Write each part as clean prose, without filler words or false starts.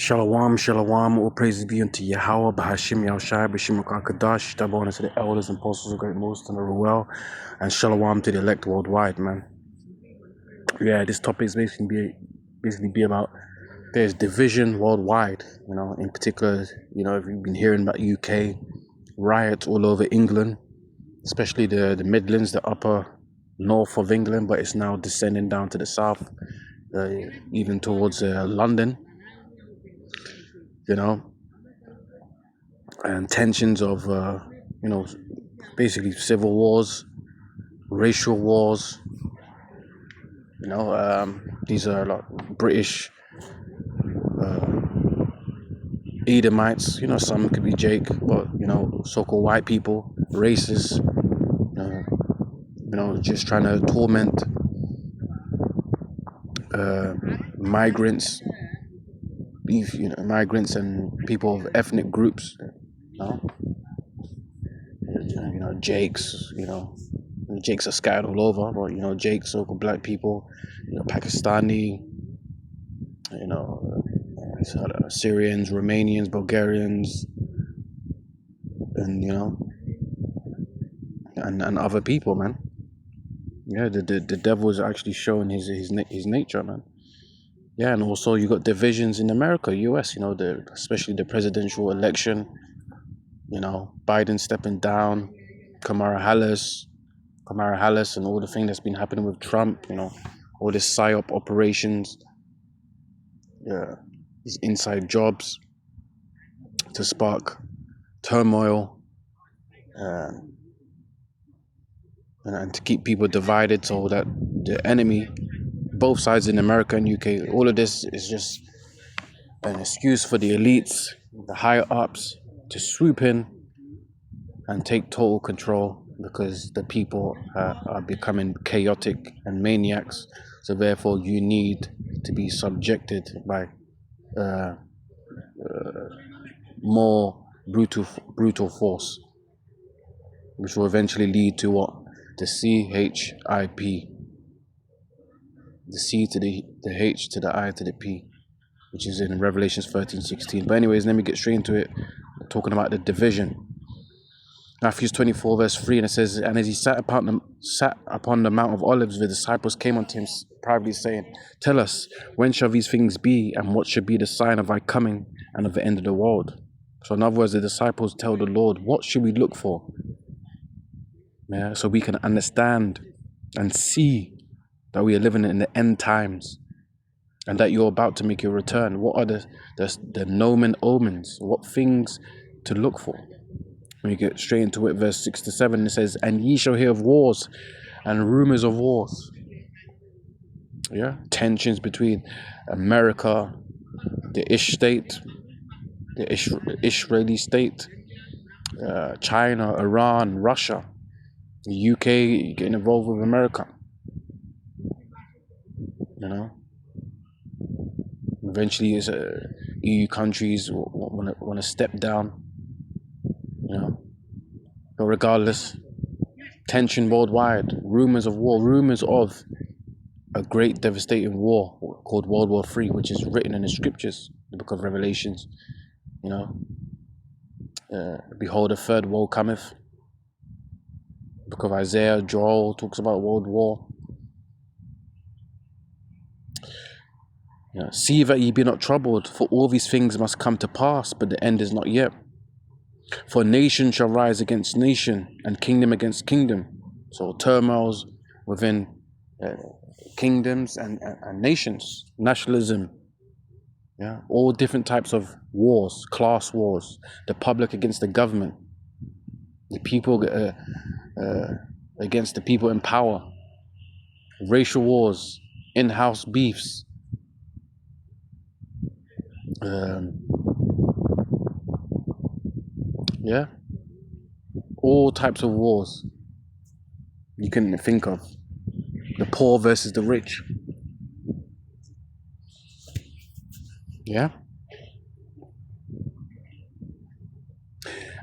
Shalom, shalom, all praises be unto Yahweh, Bahashim Yahushai, Bashim Kadash, double honor to the elders and apostles of Great Most and the Ruel, and shalom to the elect worldwide, man. Yeah, this topic is basically be about there's division worldwide, in particular, if you've been hearing about UK, riots all over England, especially the Midlands, the upper north of England, but it's now descending down to the south, even towards London, and tensions of, basically civil wars, racial wars. These are like British Edomites. Some could be Jake, but so-called white people, racists. Just trying to torment migrants, migrants and people of ethnic groups. Jakes. Jakes are scattered all over, but Jakes, so-called black people, Pakistani, Syrians, Romanians, Bulgarians, and and other people, man. Yeah, the devil is actually showing his nature, man. Yeah, and also you got divisions in America, US. Especially the presidential election. Biden stepping down, Kamala Harris, and all the thing that's been happening with Trump. All this psyop operations. Yeah, these inside jobs to spark turmoil and to keep people divided, so that the enemy, both sides in America and UK, all of this is just an excuse for the elites, the higher ups, to swoop in and take total control, because the people are becoming chaotic and maniacs. So therefore you need to be subjected by more brutal force, which will eventually lead to what? The CHIP. The C to the H to the I to the P, which is in Revelations 13:16. But anyways, let me get straight into it, talking about the division. Matthew 24 verse 3, and it says, and as he sat upon the Mount of Olives, the disciples came unto him privately, saying, tell us, when shall these things be, and what should be the sign of thy coming and of the end of the world? So in other words, the disciples tell the Lord, what should we look for? Yeah, so we can understand and see that we are living in the end times, and that you're about to make your return. What are the nomen omens? What things to look for? When you get straight into it, verse 6 to 7, it says, and ye shall hear of wars and rumors of wars. Yeah, tensions between America, the state, the Israeli state, China, Iran, Russia, the UK getting involved with America. Eventually, EU countries want to step down. But regardless, tension worldwide, rumors of war, rumors of a great devastating war called World War III, which is written in the scriptures, the book of Revelations. Behold, a third woe cometh. The book of Isaiah, Joel talks about world war. See that ye be not troubled, for all these things must come to pass, but the end is not yet. For nation shall rise against nation, and kingdom against kingdom. So turmoils within kingdoms and nations, nationalism. Yeah, all different types of wars, class wars, the public against the government, the people against the people in power, racial wars, in-house beefs. All types of wars you can think of. The poor versus the rich. Yeah.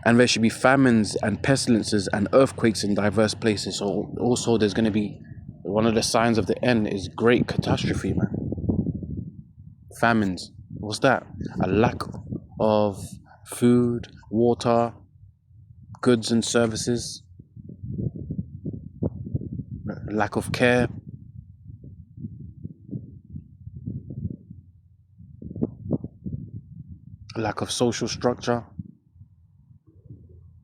And there should be famines and pestilences and earthquakes in diverse places. So also there's going to be, one of the signs of the end is great catastrophe, man. Famines, What's that? A lack of food, water, goods and services, lack of care, lack of social structure.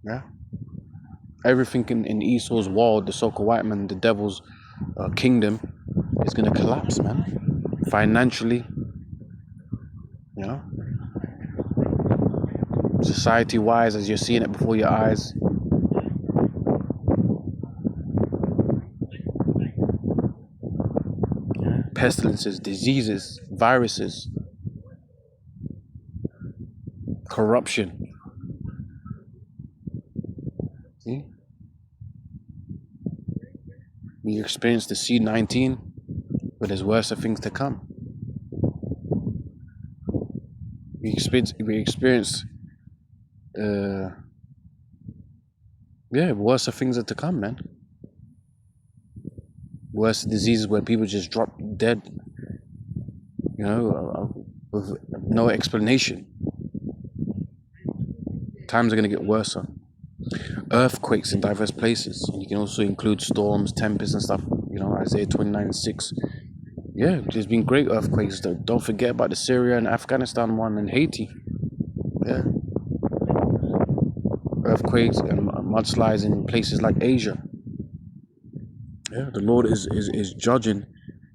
Yeah. Everything in Esau's world, the so-called white man, the devil's kingdom, is going to collapse, man. Financially, you know, society-wise, as you're seeing it before your eyes. Pestilences, diseases, viruses, corruption. See? We experienced the C-19, but there's worse things to come. We experience worse things are to come, man. Worse diseases where people just drop dead, you know, with no explanation. Times are going to get worse. Earthquakes in diverse places. And you can also include storms, tempests and stuff, you know, Isaiah 29:6. Yeah, there's been great earthquakes. Don't forget about the Syria and Afghanistan one and Haiti. Yeah. Earthquakes and mudslides in places like Asia. Yeah, the Lord is judging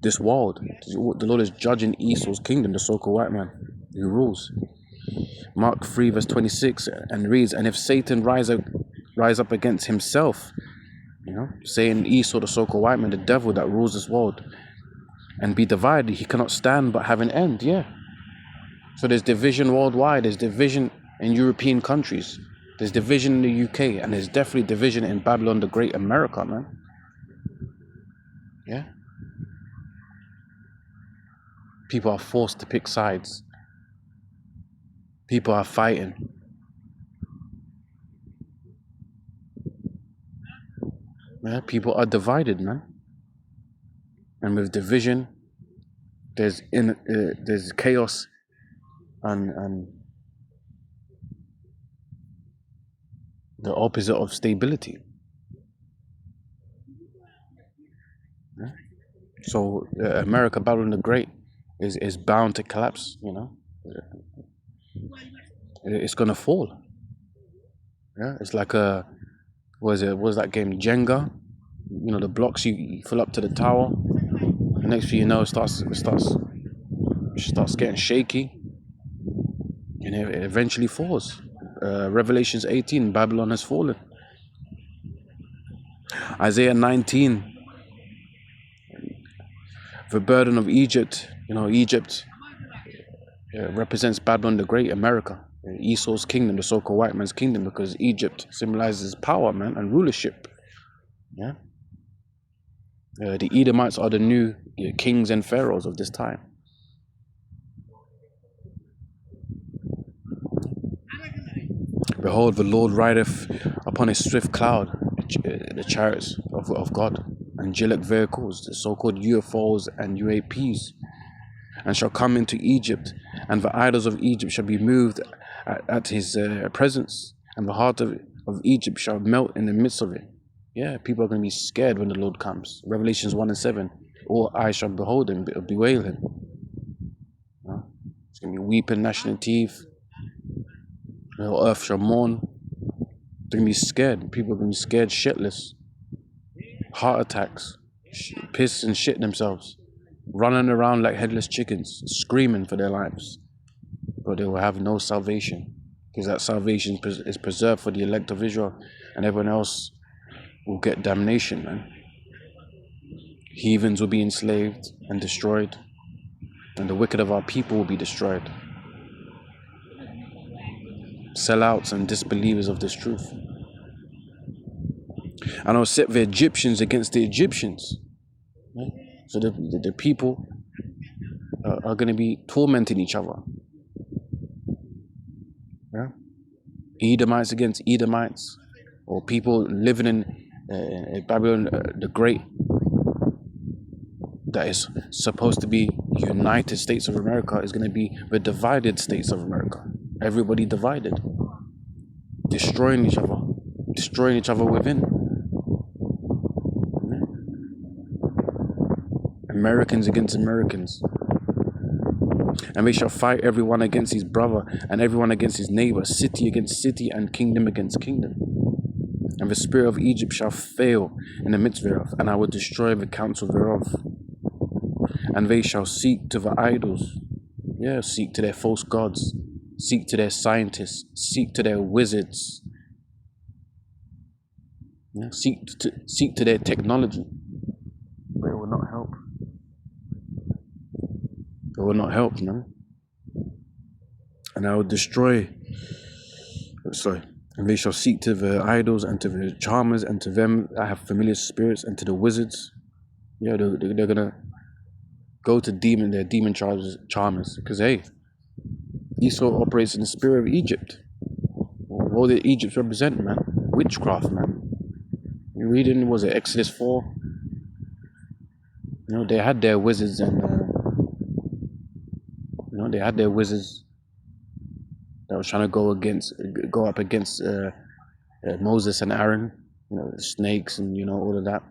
this world. The Lord is judging Esau's kingdom, the so-called white man who rules. Mark 3 verse 26 and reads, and if Satan rise up against himself, you know, saying Esau, the so-called white man, the devil that rules this world, and be divided, he cannot stand but have an end. Yeah. So there's division worldwide. There's division in European countries. There's division in the UK, and there's definitely division in Babylon the Great, America, man. Yeah. People are forced to pick sides. People are fighting. Yeah, people are divided, man. And with division, there's chaos and the opposite of stability. Yeah? So America, Babylon the Great, is bound to collapse. You know, it's gonna fall. Yeah, it's like what was that game, Jenga? You know, the blocks you fill up to the tower. The next thing you know, it starts getting shaky, and it eventually falls. Revelations 18, Babylon has fallen. Isaiah 19, the burden of Egypt. You know, Egypt represents Babylon the Great, America, Esau's kingdom, the so-called white man's kingdom, because Egypt symbolizes power, man, and rulership. Yeah. The Edomites are the new kings and pharaohs of this time. Behold, the Lord rideth upon a swift cloud, the chariots of God, angelic vehicles, the so-called UFOs and UAPs, and shall come into Egypt, and the idols of Egypt shall be moved at his presence, and the heart of Egypt shall melt in the midst of it. Yeah, people are going to be scared when the Lord comes. Revelations 1:7, all eyes shall behold him, bewail him. It's going to be weeping, gnashing of teeth. The earth shall mourn. They're going to be scared. People are going to be scared shitless. Heart attacks. Piss and shit themselves. Running around like headless chickens, screaming for their lives. But they will have no salvation, because that salvation is preserved for the elect of Israel, and everyone else will get damnation, man. Heathens will be enslaved and destroyed, and the wicked of our people will be destroyed. Sellouts and disbelievers of this truth. And I'll set the Egyptians against the Egyptians. Right? So the people are going to be tormenting each other. Yeah? Edomites against Edomites, or people living in Babylon the Great, that is supposed to be United States of America is going to be the divided States of America. Everybody divided, destroying each other within. Americans against Americans. And they shall fight everyone against his brother, and everyone against his neighbor, city against city, and kingdom against kingdom. And the spirit of Egypt shall fail in the midst thereof, and I will destroy the counsel thereof. And they shall seek to the idols, seek to their false gods, seek to their scientists, seek to their wizards, seek to their technology. But it will not help. It will not help, no. And I will destroy. And they shall seek to the idols and to the charmers and to them that have familiar spirits and to the wizards. They're gonna go to their demon charmers, because hey, Esau operates in the spirit of Egypt. What did Egypt represent, man? Witchcraft, man. You reading, was it Exodus 4? They had their wizards and they had their wizards that was trying to go up against Moses and Aaron, the snakes and all of that.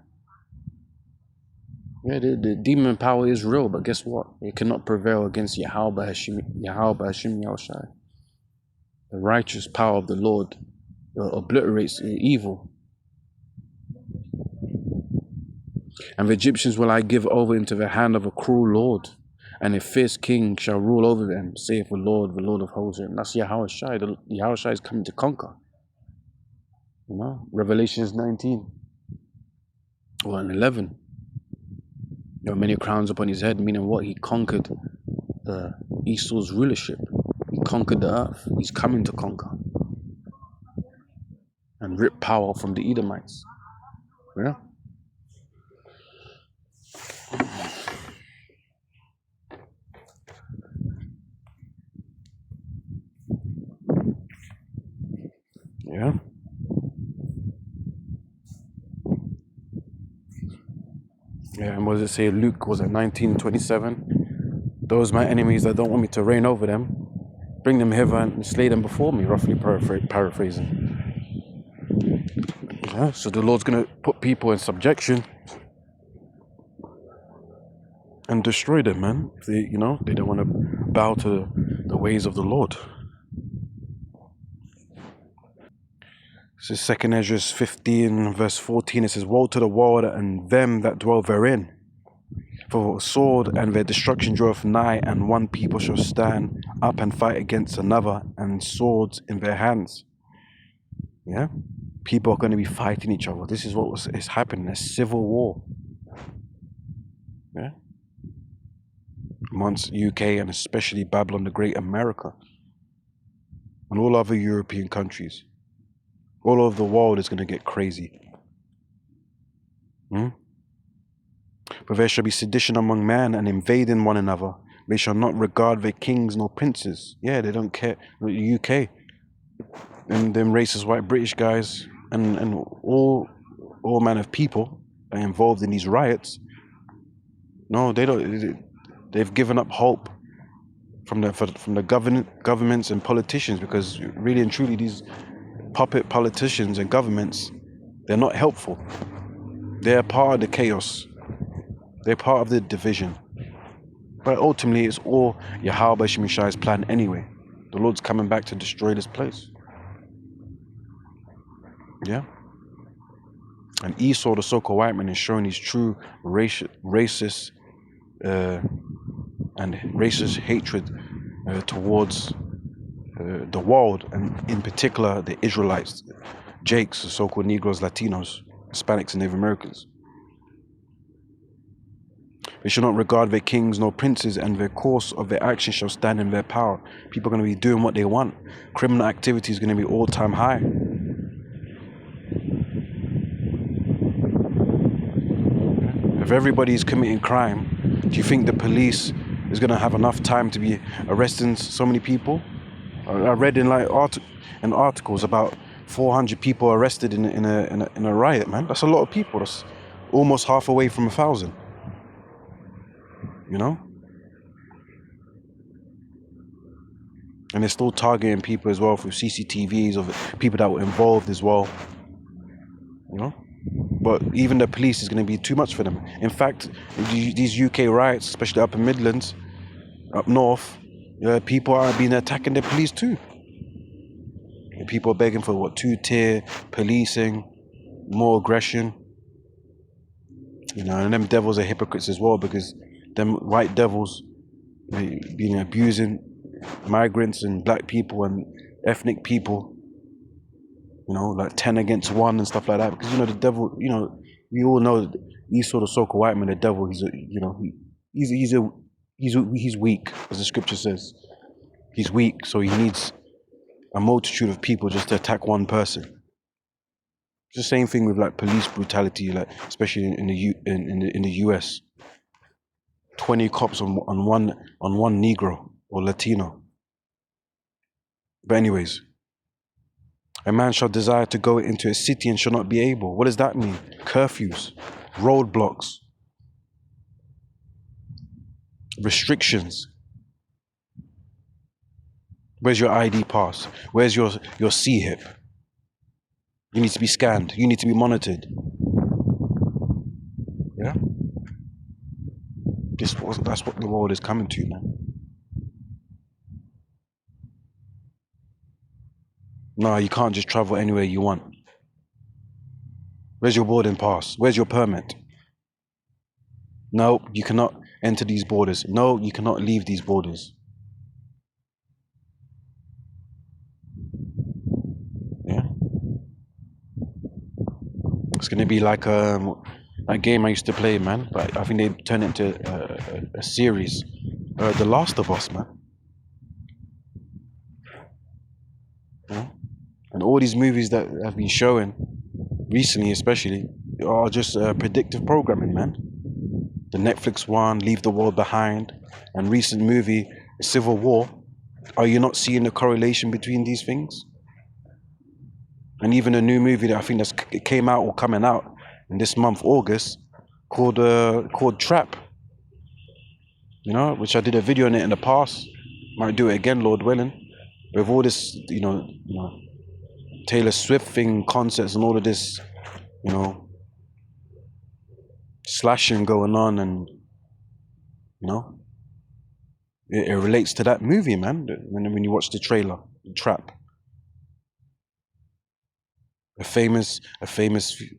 Yeah, the demon power is real, but guess what? It cannot prevail against Yahweh Hashem Yahushai. The righteous power of the Lord obliterates evil. And the Egyptians will I give over into the hand of a cruel lord, and a fierce king shall rule over them, saith the Lord of hosts. And that's Yahushai. Yahushai is coming to conquer. Revelations 19. And 11. There are many crowns upon his head, meaning what? He conquered Esau's rulership. He conquered the earth. He's coming to conquer. And rip power from the Edomites. Yeah? Yeah. Yeah, and what does it say? Luke was at 19:27. Those my enemies that don't want me to reign over them, bring them hither and slay them before me, roughly paraphrasing. Yeah, so the Lord's gonna put people in subjection and destroy them, man. If they don't want to bow to the ways of the Lord. This is 2 Ezra 15, verse 14. It says, woe to the world and them that dwell therein. For sword and their destruction draweth nigh, and one people shall stand up and fight against another, and swords in their hands. Yeah? People are going to be fighting each other. This is what is happening, a civil war. Yeah? Amongst UK and especially Babylon the Great, America, and all other European countries. All over the world is going to get crazy. But there shall be sedition among men, and invading one another. They shall not regard their kings nor princes. Yeah, they don't care. The UK and them racist white British guys and all man of people are involved in these riots. No, they don't. They've given up hope from the governments and politicians, because really and truly these puppet politicians and governments, they're not helpful. They're part of the chaos. They're part of the division. But ultimately, it's all Yahweh Shemishai's plan anyway. The Lord's coming back to destroy this place. Yeah? And Esau, the so-called white man, is showing his true racist and racist hatred towards the world, and in particular the Israelites, Jakes, the so-called Negroes, Latinos, Hispanics, and Native Americans. They shall not regard their kings nor princes, and their course of their action shall stand in their power. People are going to be doing what they want. Criminal activity is going to be all-time high. If everybody is committing crime, do you think the police is going to have enough time to be arresting so many people? I read in articles about 400 people arrested in a riot, man. That's a lot of people. That's almost half away from 1,000. And they're still targeting people as well through CCTVs of people that were involved as well. You know? But even the police is going to be too much for them. In fact, these UK riots, especially up in Midlands, up north, people are being attacking the police too. And people are begging for what, 2-tier policing, more aggression. You know, and them devils are hypocrites as well, because them white devils been abusing migrants and black people and ethnic people. You know, like 10 against 1 and stuff like that. Because, you know, the devil, you know, we all know these sort of so-called white men, the devil, he's weak, as the scripture says. He's weak, so he needs a multitude of people just to attack one person. It's the same thing with like police brutality, like especially in the US. 20 cops on one Negro or Latino. But anyways, a man shall desire to go into a city and shall not be able. What does that mean? Curfews, roadblocks, restrictions. Where's your ID pass? Where's your CHIP? You need to be scanned. You need to be monitored. Yeah? That's what the world is coming to, man. No, you can't just travel anywhere you want. Where's your boarding pass? Where's your permit? No, you cannot enter these borders. No, you cannot leave these borders. Yeah? It's going to be like a game I used to play, man. But I think they turned it into a series. The Last of Us, man. Yeah? And all these movies that have been showing recently, especially, are just predictive programming, man. The Netflix one, Leave the World Behind, and recent movie Civil War. Are you not seeing the correlation between these things? And even a new movie that I think it came out or coming out in this month, August, called Trap. You know, which I did a video on it in the past. Might do it again, Lord willing. With all this, you know, Taylor Swift thing, concerts, and all of this, you know, slashing going on, and you know, it relates to that movie, man. When you watch the trailer, Trap. A famous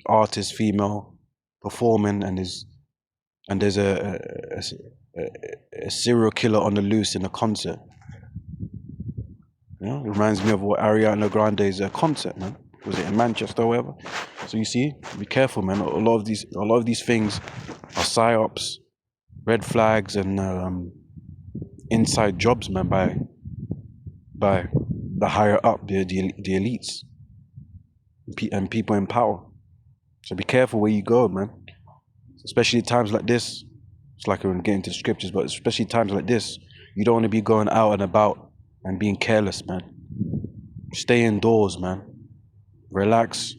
artist, female, performing, and there's a serial killer on the loose in a concert. You know, it reminds me of what Ariana Grande's concert, man. Was it in Manchester or whatever? So you see, be careful, man. A lot of these things are psyops, red flags, and inside jobs, man, by the higher up, the elites, and people in power. So be careful where you go, man. Especially times like this. It's like I'm getting to the scriptures, but especially times like this, you don't want to be going out and about and being careless, man. Stay indoors, man. Relax.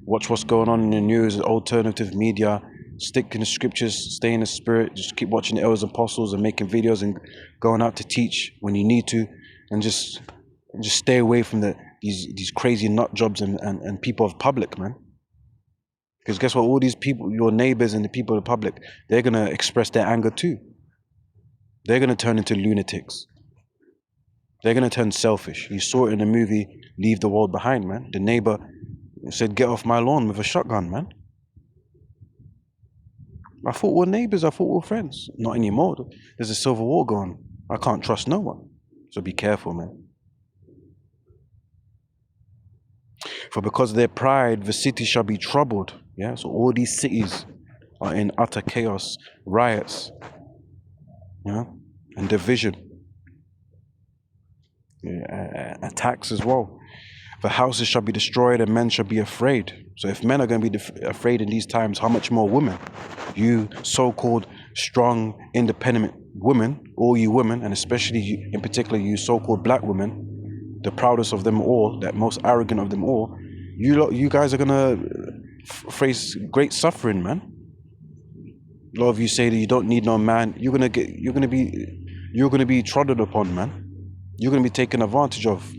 Watch what's going on in the news, alternative media. Stick in the scriptures. Stay in the spirit. Just keep watching the elders and apostles and making videos and going out to teach when you need to, and just stay away from these crazy nut jobs and people of public, man. Because guess what? All these people, your neighbors and the people of the public, they're gonna express their anger too. They're gonna turn into lunatics. They're going to turn selfish. You saw it in the movie Leave the World Behind, man. The neighbor said, "Get off my lawn," with a shotgun, man. I thought we're neighbors. I thought we're friends. Not anymore. There's a civil war going. I can't trust no one. So be careful, man. For because of their pride, the city shall be troubled. Yeah. So all these cities are in utter chaos, riots, and division. Attacks as well. The houses shall be destroyed and men shall be afraid. So if men are going to be afraid in these times, how much more women? You so-called strong, independent women, all you women, and especially you, in particular you so-called black women, the proudest of them all, that most arrogant of them all, you guys are going to face great suffering, man. A lot of you say that you don't need no man. You're going to be trodden upon, man. you're going to be taken advantage of.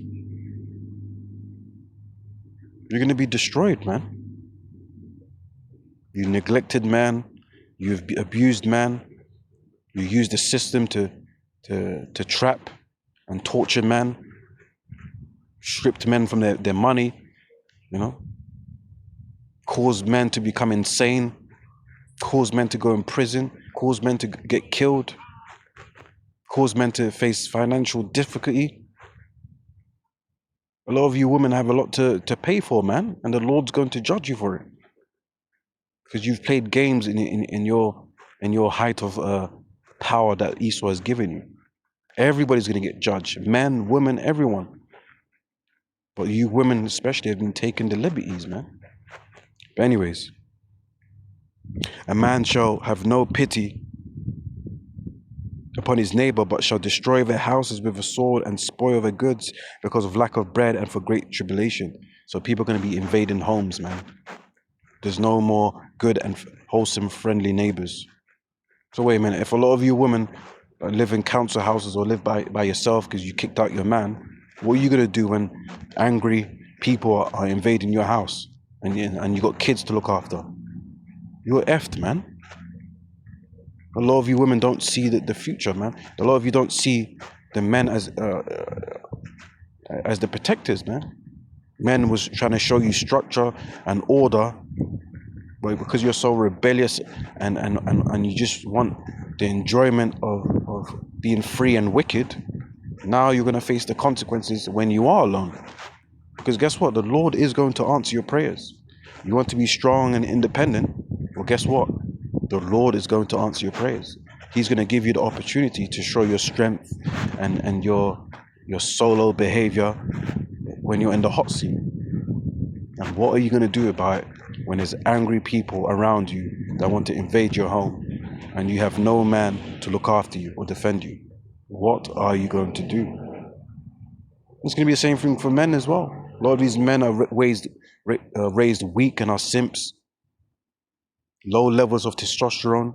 You're going to be destroyed, man. You neglected man. You've abused man. You used the system to trap and torture men, stripped men from their money, caused men to become insane, caused men to go in prison, caused men to get killed, caused men to face financial difficulty. A lot of you women have a lot to pay for, man, and the Lord's going to judge you for it. Because you've played games in your height of power that Esau has given you. Everybody's going to get judged. Men, women, everyone. But you women especially have been taking the liberties, man. But anyways, a man shall have no pity upon his neighbor, but shall destroy their houses with a sword and spoil their goods because of lack of bread and for great tribulation. So people are going to be invading homes, man. There's no more good and wholesome, friendly neighbors. So wait a minute, if a lot of you women live in council houses or live by yourself because you kicked out your man, what are you going to do when angry people are invading your house and you got kids to look after? You're effed, man. A lot of you women don't see the future, man. A lot of you don't see the men as the protectors, man. Men was trying to show you structure and order, but because you're so rebellious and you just want the enjoyment of being free and wicked, now you're going to face the consequences when you are alone. Because guess what? The Lord is going to answer your prayers. You want to be strong and independent? Well, guess what? The Lord is going to answer your prayers. He's going to give you the opportunity to show your strength and your solo behavior when you're in the hot seat. And what are you going to do about it when there's angry people around you that want to invade your home and you have no man to look after you or defend you? What are you going to do? It's going to be the same thing for men as well. A lot of these men are raised weak and are simps. Low levels of testosterone.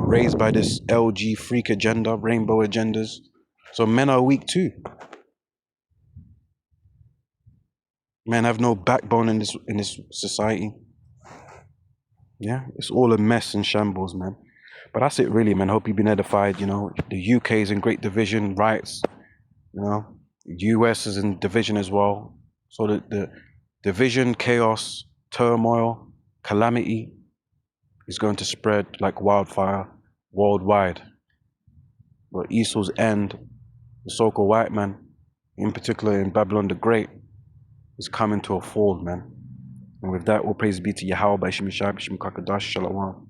Raised by this LG freak agenda, rainbow agendas. So men are weak too. Men have no backbone in this society. Yeah, it's all a mess and shambles, man. But that's it really, man. Hope you've been edified. The UK is in great division, riots. US is in division as well. So the division, chaos, turmoil, calamity is going to spread like wildfire worldwide. But Esau's end, the so-called white man, in particular in Babylon the Great, is coming to a fall, man. And with that, all praise be to Yahweh, B'Shem Yeshua, B'Shem Kakadash, Shalom.